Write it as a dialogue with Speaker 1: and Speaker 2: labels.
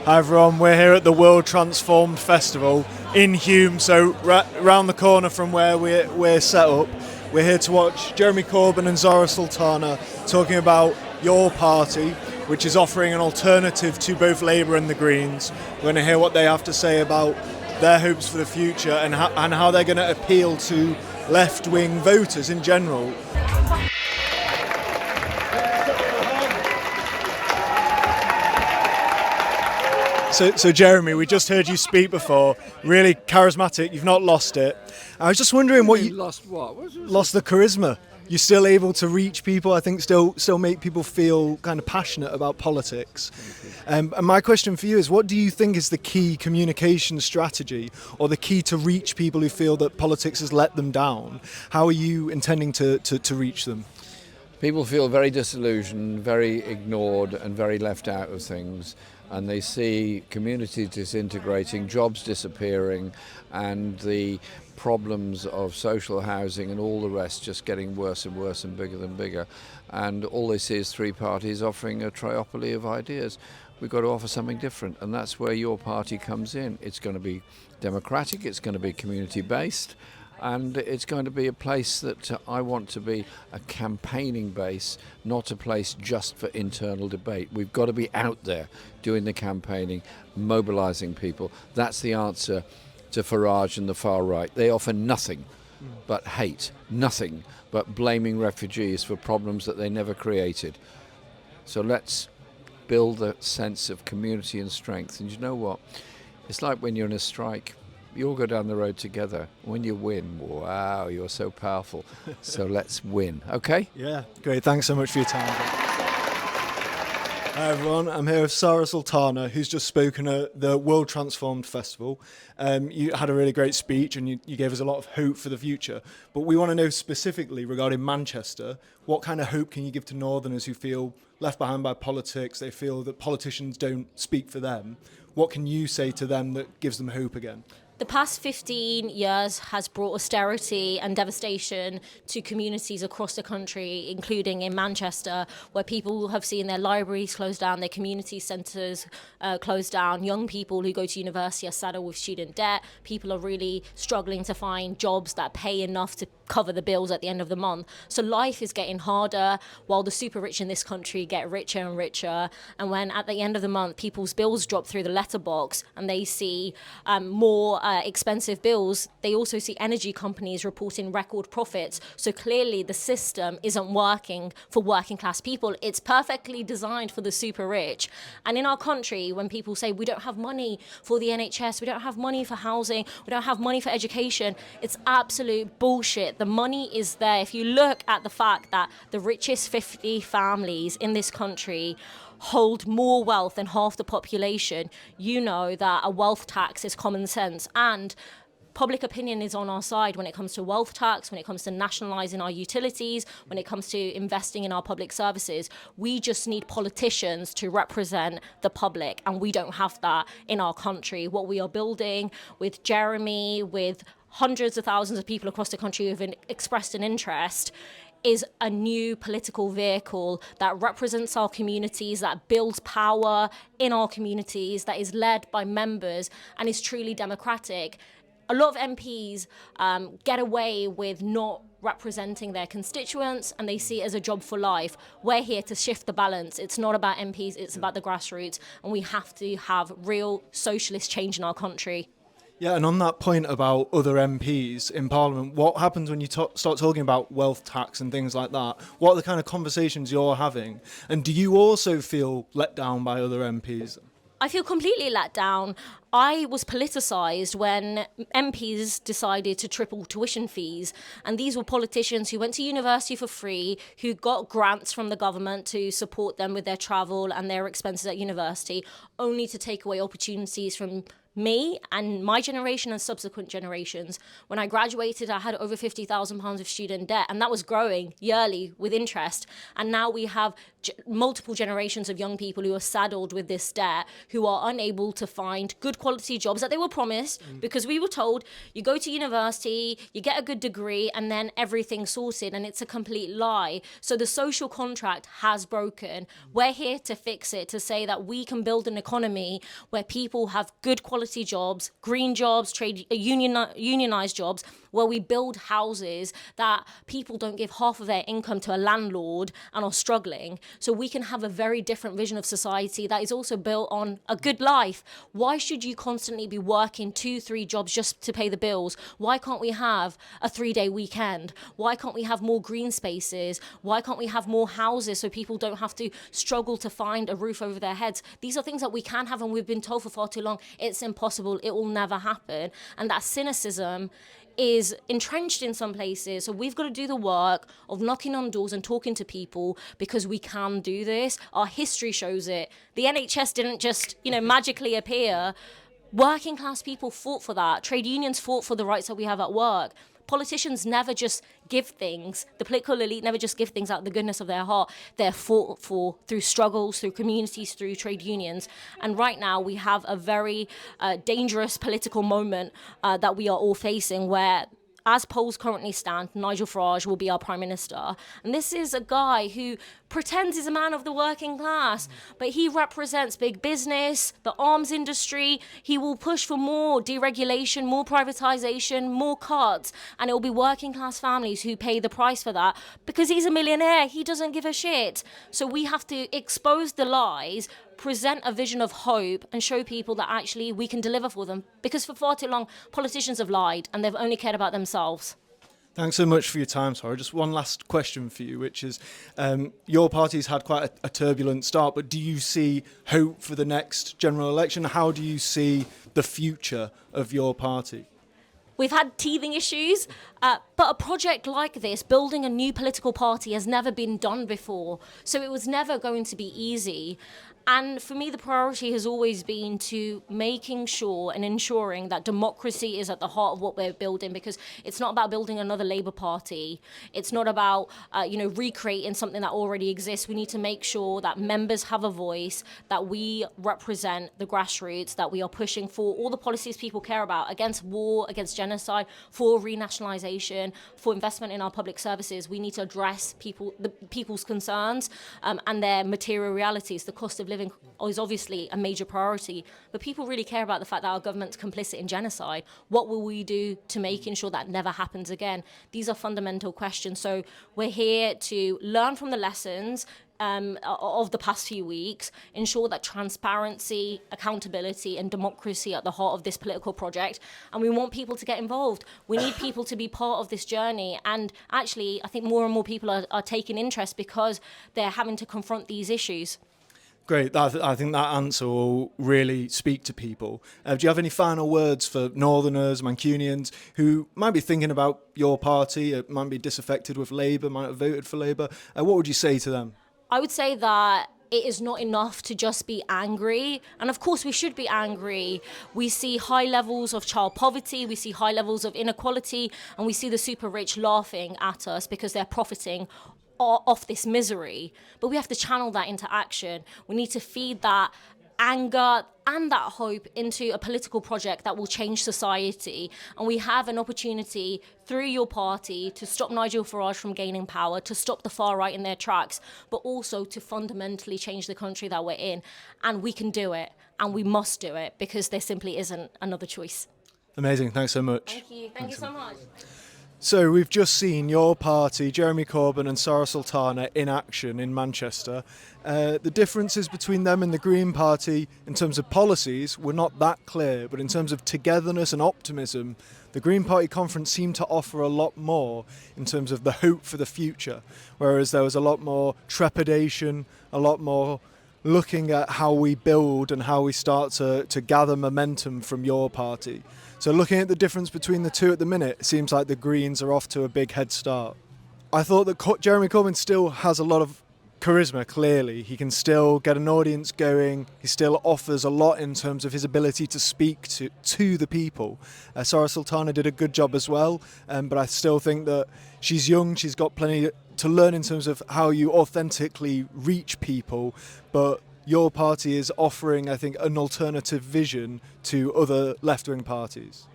Speaker 1: Hi everyone, we're here at the World Transformed Festival in Hume, so round the corner from where we're set up. We're here to watch Jeremy Corbyn and Zarah Sultana talking about your party, which is offering an alternative to both Labour and the Greens. We're going to hear what they have to say about their hopes for the future and how they're going to appeal to left-wing voters in general. So Jeremy, we just heard you speak before. Really charismatic. You've not lost it. I was just wondering what you
Speaker 2: lost. What?
Speaker 1: Lost the charisma. You're still able to reach people. I think still make people feel kind of passionate about politics. And my question for you is, what do you think is the key communication strategy or the key to reach people who feel that politics has let them down? How are you intending to reach them?
Speaker 2: People feel very disillusioned, very ignored, and very left out of things. And they see communities disintegrating, jobs disappearing, and the problems of social housing and all the rest just getting worse and worse and bigger and bigger. And all they see is three parties offering a triopoly of ideas. We've got to offer something different, and that's where your party comes in. It's going to be democratic, it's going to be community-based, and it's going to be a place that I want to be a campaigning base, not a place just for internal debate. We've got to be out there doing the campaigning, mobilising people. That's the answer to Farage and the far right. They offer nothing but hate, nothing but blaming refugees for problems that they never created. So let's build a sense of community and strength. And you know what? It's like when you're in a strike. You all go down the road together. When you win, wow, you're so powerful. So let's win, okay?
Speaker 1: Yeah, great. Thanks so much for your time. Hi everyone, I'm here with Zarah Sultana, who's just spoken at the World Transformed Festival. You had a really great speech and you gave us a lot of hope for the future. But we want to know specifically regarding Manchester, what kind of hope can you give to Northerners who feel left behind by politics, they feel that politicians don't speak for them? What can you say to them that gives them hope again?
Speaker 3: The past 15 years has brought austerity and devastation to communities across the country, including in Manchester, where people have seen their libraries closed down, their community centres closed down. Young people who go to university are saddled with student debt. People are really struggling to find jobs that pay enough to cover the bills at the end of the month. So life is getting harder while the super rich in this country get richer and richer. And when at the end of the month, people's bills drop through the letterbox and they see more expensive bills, they also see energy companies reporting record profits. So clearly the system isn't working for working class people. It's perfectly designed for the super rich. And in our country, when people say we don't have money for the NHS, we don't have money for housing, we don't have money for education, it's absolute bullshit. The money is there. If you look at the fact that the richest 50 families in this country hold more wealth than half the population, you know that a wealth tax is common sense. And public opinion is on our side when it comes to wealth tax, when it comes to nationalising our utilities, when it comes to investing in our public services. We just need politicians to represent the public, and we don't have that in our country. What we are building with Jeremy, with hundreds of thousands of people across the country who have expressed an interest, is a new political vehicle that represents our communities, that builds power in our communities, that is led by members and is truly democratic. A lot of MPs get away with not representing their constituents, and they see it as a job for life. We're here to shift the balance. It's not about MPs, it's about the grassroots, and we have to have real socialist change in our country.
Speaker 1: Yeah, and on that point about other MPs in Parliament, what happens when you start talking about wealth tax and things like that? What are the kind of conversations you're having? And do you also feel let down by other MPs?
Speaker 3: I feel completely let down. I was politicised when MPs decided to triple tuition fees. And these were politicians who went to university for free, who got grants from the government to support them with their travel and their expenses at university, only to take away opportunities from me and my generation and subsequent generations. When I graduated, I had over £50,000 of student debt, and that was growing yearly with interest. And now we have multiple generations of young people who are saddled with this debt, who are unable to find good quality jobs that they were promised, because we were told you go to university, you get a good degree, and then everything's sorted, and it's a complete lie. So the social contract has broken. We're here to fix it, to say that we can build an economy where people have good quality jobs, green jobs, unionized jobs, where we build houses that people don't give half of their income to a landlord and are struggling. So we can have a very different vision of society that is also built on a good life. Why should you constantly be working 2-3 jobs just to pay the bills? Why can't we have a 3-day weekend? Why can't we have more green spaces? Why can't we have more houses so people don't have to struggle to find a roof over their heads? These are things that we can have, and we've been told for far too long it's impossible, it will never happen. And that cynicism is entrenched in some places. So we've got to do the work of knocking on doors and talking to people, because we can do this. Our history shows it. The NHS didn't just, magically appear. Working class people fought for that. Trade unions fought for the rights that we have at work. Politicians never just give things. The political elite never just give things out of the goodness of their heart. They're fought for through struggles, through communities, through trade unions. And right now we have a very dangerous political moment that we are all facing, where, as polls currently stand, Nigel Farage will be our Prime Minister. And this is a guy who pretends he's a man of the working class, but he represents big business, the arms industry. He will push for more deregulation, more privatization, more cuts, and it will be working class families who pay the price for that, because he's a millionaire. He doesn't give a shit. So we have to expose the lies, present a vision of hope, and show people that actually we can deliver for them, because for far too long politicians have lied and they've only cared about themselves.
Speaker 1: Thanks so much for your time, Sarah. Just one last question for you, which is, your party's had quite a turbulent start, but do you see hope for the next general election? How do you see the future of your party?
Speaker 3: We've had teething issues, but a project like this, building a new political party, has never been done before. So it was never going to be easy. And for me, the priority has always been to making sure and ensuring that democracy is at the heart of what we're building, because it's not about building another Labour Party. It's not about, recreating something that already exists. We need to make sure that members have a voice, that we represent the grassroots, that we are pushing for all the policies people care about, against war, against genocide, for renationalisation, for investment in our public services. We need to address people's concerns and their material realities. The cost of living is obviously a major priority, but people really care about the fact that our government's complicit in genocide. What will we do to making sure that never happens again? These are fundamental questions. So we're here to learn from the lessons of the past few weeks, ensure that transparency, accountability and democracy are at the heart of this political project, and we want people to get involved. We need people to be part of this journey, and actually I think more and more people are taking interest because they're having to confront these issues.
Speaker 1: Great. I think that answer will really speak to people. Do you have any final words for Northerners, Mancunians, who might be thinking about your party, might be disaffected with Labour, might have voted for Labour? What would you say to them?
Speaker 3: I would say that it is not enough to just be angry. And of course we should be angry. We see high levels of child poverty, we see high levels of inequality, and we see the super rich laughing at us because they're profiting off this misery. But we have to channel that into action. We need to feed that anger and that hope into a political project that will change society. And we have an opportunity through your party to stop Nigel Farage from gaining power, to stop the far right in their tracks, but also to fundamentally change the country that we're in. And we can do it, and we must do it, because there simply isn't another choice.
Speaker 1: Amazing. Thanks so much.
Speaker 3: Thank you. Thank you so much.
Speaker 1: So we've just seen your party, Jeremy Corbyn and Zarah Sultana, in action in Manchester. The differences between them and the Green Party in terms of policies were not that clear, but in terms of togetherness and optimism, the Green Party conference seemed to offer a lot more in terms of the hope for the future, whereas there was a lot more trepidation, a lot more looking at how we build and how we start to gather momentum from your party. So looking at the difference between the two at the minute, it seems like the Greens are off to a big head start. I thought that Jeremy Corbyn still has a lot of charisma, clearly. He can still get an audience going. He still offers a lot in terms of his ability to speak to the people. Zarah Sultana did a good job as well, but I still think that she's young. She's got plenty to learn in terms of how you authentically reach people, but your party is offering, I think, an alternative vision to other left-wing parties.